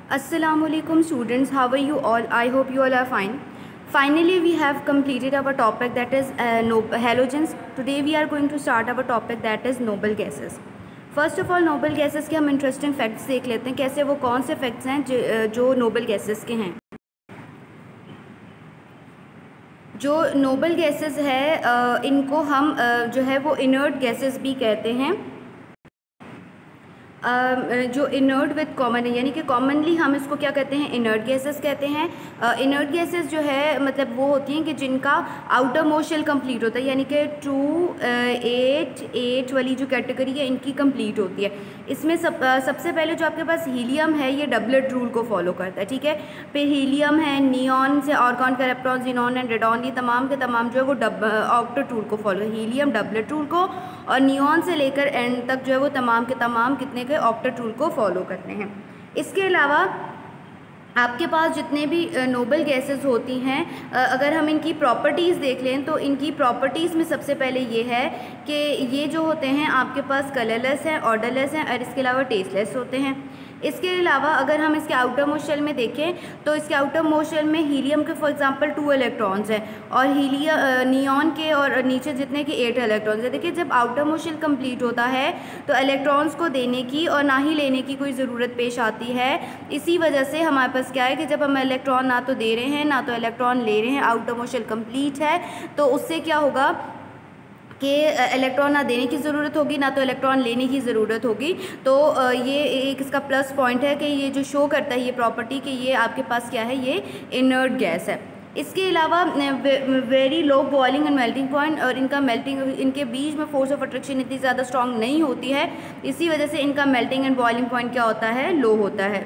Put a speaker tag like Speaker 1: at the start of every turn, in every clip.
Speaker 1: Assalamualaikum students, how are you all? I hope you all are fine. Finally, we have completed our topic, that is halogens. Today we are going to start our topic, that is noble gases. First of all noble gases के हम interesting facts देख लेते हैं, कैसे वो कौन से facts हैं जो नोबल गैसेस के हैं। जो नोबल गैसेस है इनको हम जो है वो इनर्ट गैसेस भी कहते हैं। जो इनर्ट विद कॉमन है, यानी कि कॉमनली हम इसको क्या कहते हैं, इनर्ट गैसेस कहते हैं। इनर्ट गैसेस जो है मतलब वो होती हैं कि जिनका आउटर मोस्ट शेल कंप्लीट होता है, यानी कि 2, 8, 8 वाली जो कैटेगरी है इनकी कंप्लीट होती है। इसमें सबसे पहले जो आपके पास हीलियम है ये डबलेट रूल को फॉलो करता है, ठीक है। फिर हीलियम है, नियॉन से आर्गॉन, कैरेप्टॉन, ज़ीनॉन एंड रेडॉन, ये तमाम के तमाम जो है वो ऑक्टेट रूल को फॉलो, हीलियम डबलेट रूल को, और नियॉन से लेकर एंड तक जो है वो तमाम के तमाम कितने के ऑक्टेट रूल को फॉलो करते हैं। इसके अलावा आपके पास जितने भी नोबल गैसेस होती हैं, अगर हम इनकी प्रॉपर्टीज़ देख लें तो इनकी प्रॉपर्टीज़ में सबसे पहले ये है कि ये जो होते हैं आपके पास कलरलेस हैं, ऑर्डरलेस हैं और इसके अलावा टेस्टलेस होते हैं। इसके अलावा अगर हम इसके आउटर मोस्ट शेल में देखें तो इसके आउटर मोस्ट शेल में हीलियम के फॉर एग्जांपल 2 इलेक्ट्रॉन्स हैं और नियॉन के और नीचे जितने के 8 इलेक्ट्रॉन्स हैं। देखिए जब आउटर मोस्ट शेल कंप्लीट होता है तो इलेक्ट्रॉन्स को देने की और ना ही लेने की कोई ज़रूरत पेश आती है। इसी वजह से हमारे पास क्या है कि जब हम इलेक्ट्रॉन ना तो दे रहे हैं ना तो इलेक्ट्रॉन ले रहे हैं, आउटर मोस्ट शेल कंप्लीट है, तो उससे क्या होगा कि इलेक्ट्रॉन ना देने की ज़रूरत होगी ना तो इलेक्ट्रॉन लेने की ज़रूरत होगी। तो ये एक इसका प्लस पॉइंट है कि ये जो शो करता है ये प्रॉपर्टी कि ये आपके पास क्या है, ये इनर्ट गैस है। इसके अलावा very low boiling and melting point, और इनका मेल्टिंग, इनके बीच में फोर्स ऑफ अट्रैक्शन इतनी ज़्यादा स्ट्रॉन्ग नहीं होती है, इसी वजह से इनका मेल्टिंग एंड बॉइलिंग पॉइंट क्या होता है, लो होता है।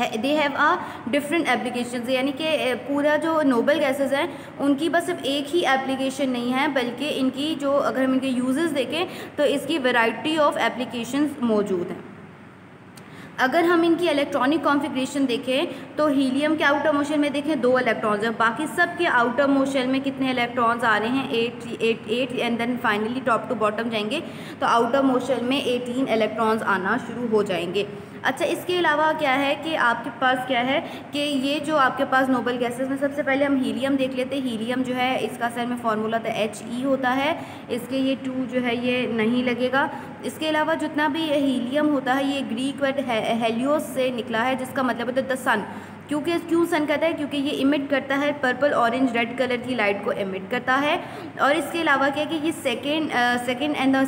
Speaker 1: They have a different application, यानी कि पूरा जो नोबल गैसेस हैं उनकी बस सिर्फ एक ही एप्लीकेशन नहीं है, बल्कि इनकी जो अगर हम इनके यूजेस देखें तो इसकी वैरायटी ऑफ एप्लीकेशंस मौजूद हैं। अगर हम इनकी इलेक्ट्रॉनिक कॉन्फ़िगरेशन देखें तो हीलियम के आउटर मोस्ट शेल में देखें 2 इलेक्ट्रॉन्स हैं, बाकी सब के आउटर मोस्ट शेल में कितने इलेक्ट्रॉन्स आ रहे हैं, 8 and then finally top to bottom जाएंगे तो आउटर मोस्ट शेल में 18 इलेक्ट्रॉन्स आना शुरू हो जाएंगे। अच्छा, इसके अलावा क्या है कि आपके पास क्या है कि ये जो आपके पास नोबल गैसेस में सबसे पहले हम हीलियम देख लेते हैं। हीलियम जो है इसका असल में फार्मूला तो He होता है, इसके ये 2 जो है ये नहीं लगेगा। इसके अलावा जितना भी हीलियम होता है ये ग्रीक वर्ड हेलियोस से निकला है, जिसका मतलब होता है द सन। क्यों सन कहता है, क्योंकि ये इमिट करता है पर्पल, ऑरेंज, रेड कलर की लाइट को इमिट करता है। और इसके अलावा क्या है कि ये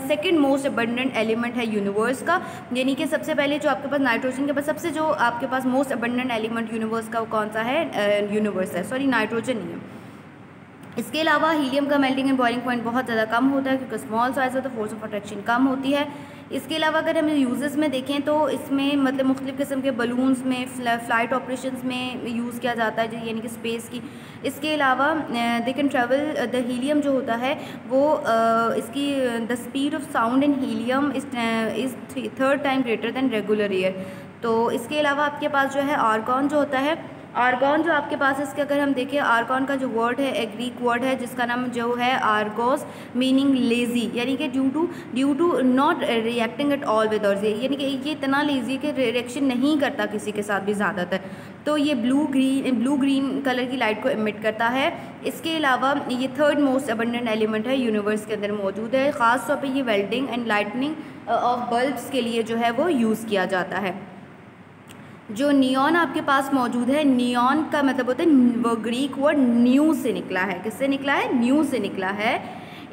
Speaker 1: सेकेंड मोस्ट अबंडेंट एलिमेंट है यूनिवर्स का, यानी कि सबसे पहले जो आपके पास नाइट्रोजन के पास सबसे जो आपके पास मोस्ट अबंडेंट एलिमेंट यूनिवर्स का वो कौन सा है, यूनिवर्स है, सॉरी नाइट्रोजन नहीं है। इसके अलावा हीलियम का मेल्टिंग एंड बॉइलिंग पॉइंट बहुत ज़्यादा कम होता है क्योंकि स्मॉल साइज है तो फोर्स ऑफ अट्रैक्शन कम होती है। इसके अलावा अगर हम यूजेस में देखें तो इसमें मतलब मुख्तलिफ़ किस्म के बलून्स में, फ्लाइट ऑपरेशंस में यूज़ किया जाता है, यानी कि स्पेस की। इसके अलावा they can travel, the helium जो होता है वो इसकी the speed of sound in helium is 3rd time greater than regular air. तो इसके अलावा आपके पास जो है आर्गॉन जो होता है, आर्गॉन जो आपके पास इसके अगर हम देखें आर्गॉन का जो वर्ड है एक ग्रीक वर्ड है जिसका नाम जो है आर्गोस, मीनिंग लेज़ी, यानी कि due to not reacting at all with others, यानी कि ये इतना लेज़ी कि रिएक्शन नहीं करता किसी के साथ भी ज़्यादातर। तो ये ब्लू ग्रीन कलर की लाइट को इमिट करता है। इसके अलावा ये 3rd मोस्ट अबंडेंट एलिमेंट है यूनिवर्स के अंदर मौजूद है। ख़ास तौर पर ये welding and lightning of bulbs के लिए जो है वो यूज़ किया जाता है। जो नियॉन आपके पास मौजूद है, नियॉन का मतलब होता है, वो ग्रीक वर्ड न्यू से निकला है। किससे निकला है, न्यू से निकला है।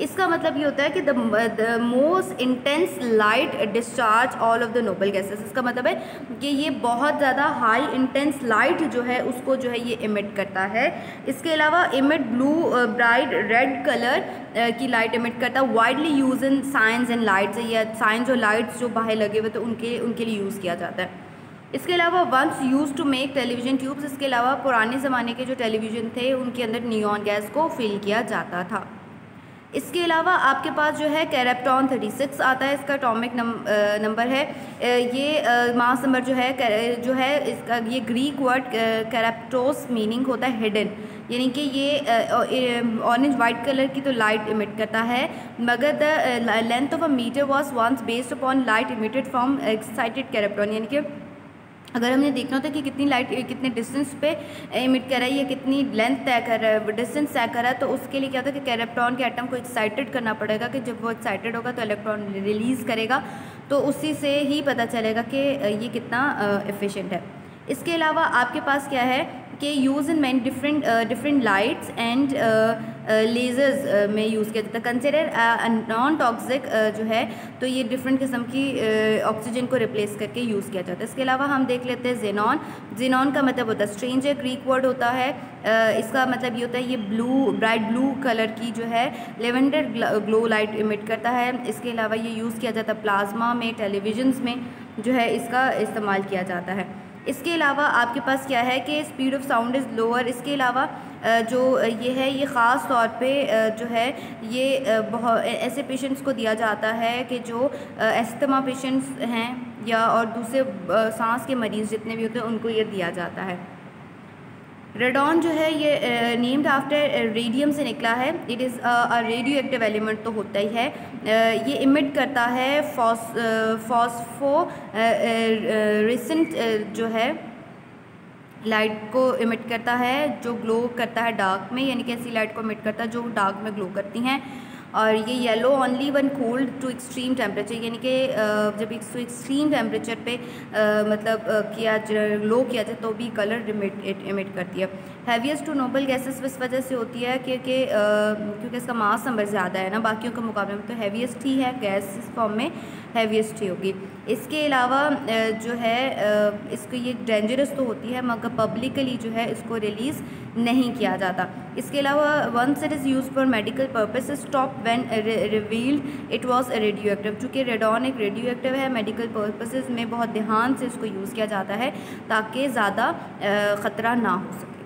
Speaker 1: इसका मतलब ये होता है कि the most intense light discharge all of the noble gases. इसका मतलब है कि ये बहुत ज़्यादा हाई इंटेंस लाइट जो है उसको जो है ये इमिट करता है। इसके अलावा emit blue bright red colour की लाइट इमिट करता है। Widely use in science and lights, या साइंस और लाइट्स जो बाहर लगे हुए तो उनके लिए यूज़ किया जाता है। इसके अलावा once use to make television tubes, इसके अलावा पुराने ज़माने के जो टेलीविज़न थे उनके अंदर नियॉन गैस को फिल किया जाता था। इसके अलावा आपके पास जो है कैरेप्टॉन 36 आता है, इसका एटॉमिक नंबर है। ये मास नंबर जो है इसका ये ग्रीक वर्ड कैरेप्टोस मीनिंग होता है हिडन, यानी कि ये ऑरेंज वाइट कलर की तो लाइट इमिट करता है, मगर the length of a metre was once based upon light emitted from excited krypton, यानी कि अगर हमने देखना होता है कि कितनी लाइट कितने डिस्टेंस पे इमिट कर रहा है या कितनी लेंथ तय कर रहा है, डिस्टेंस तय कर रहा है, तो उसके लिए क्या होता है कि कैरेप्टॉन के एटम को एक्साइटेड करना पड़ेगा कि जब वो एक्साइटेड होगा तो इलेक्ट्रॉन रिलीज़ करेगा, तो उसी से ही पता चलेगा कि ये कितना एफिशिएंट है। इसके अलावा आपके पास क्या है कि use in many different lights and lasers में यूज़ किया जाता है। कंसिडर नॉन टॉक्सिक जो है, तो ये डिफरेंट किस्म की ऑक्सीजन को रिप्लेस करके यूज़ किया जाता है। इसके अलावा हम देख लेते हैं जेनॉन। जेनॉन का मतलब होता है स्ट्रेंज, है ग्रीक वर्ड होता है। इसका मतलब ये होता है ये ब्राइट ब्लू कलर की जो है लेवेंडर ग्लो लाइट इमिट करता है। इसके अलावा ये यूज़ किया जाता है प्लाज्मा में, टेलीविजन्स में जो है इसका इस्तेमाल किया जाता है। इसके अलावा आपके पास क्या है कि speed of sound is lower. इसके अलावा जो ये है ये ख़ास तौर पे जो है ये बहुत ऐसे पेशेंट्स को दिया जाता है कि जो अस्थमा पेशेंट्स हैं या और दूसरे सांस के मरीज़ जितने भी होते हैं उनको ये दिया जाता है। रेडॉन जो है ये नेम्ड आफ्टर रेडियम से निकला है। It is a radio active element तो होता ही है। ये इमिट करता है फॉस्फो रिसेंट जो है लाइट को इमिट करता है जो ग्लो करता है डार्क में, यानी कि ऐसी लाइट को इमिट करता है जो डार्क में ग्लो करती हैं। और ये yellow only one cold to extreme temperature, यानी कि जब एक्सट्रीम टेम्परेचर पे लो किया जाए तो भी कलर इमिट करती है। हैवीएस्ट टू नोबल गैसेस इस वजह से होती है क्योंकि इसका मास नंबर ज़्यादा है ना बाकियों के मुकाबले में, तो हैवीएस्ट ही है, गैस फॉर्म में हैवीएस्ट ही होगी। इसके अलावा जो है इसको ये डेंजरस तो होती है मगर पब्लिकली जो है इसको रिलीज़ नहीं किया जाता। इसके अलावा once it is use for medical purpose stop when revealed it was radioactive. चूँकि रेडॉन एक रेडियो एक्टिव है, मेडिकल पर्पसेस में बहुत ध्यान से इसको यूज़ किया जाता है ताकि ज़्यादा ख़तरा ना हो सके।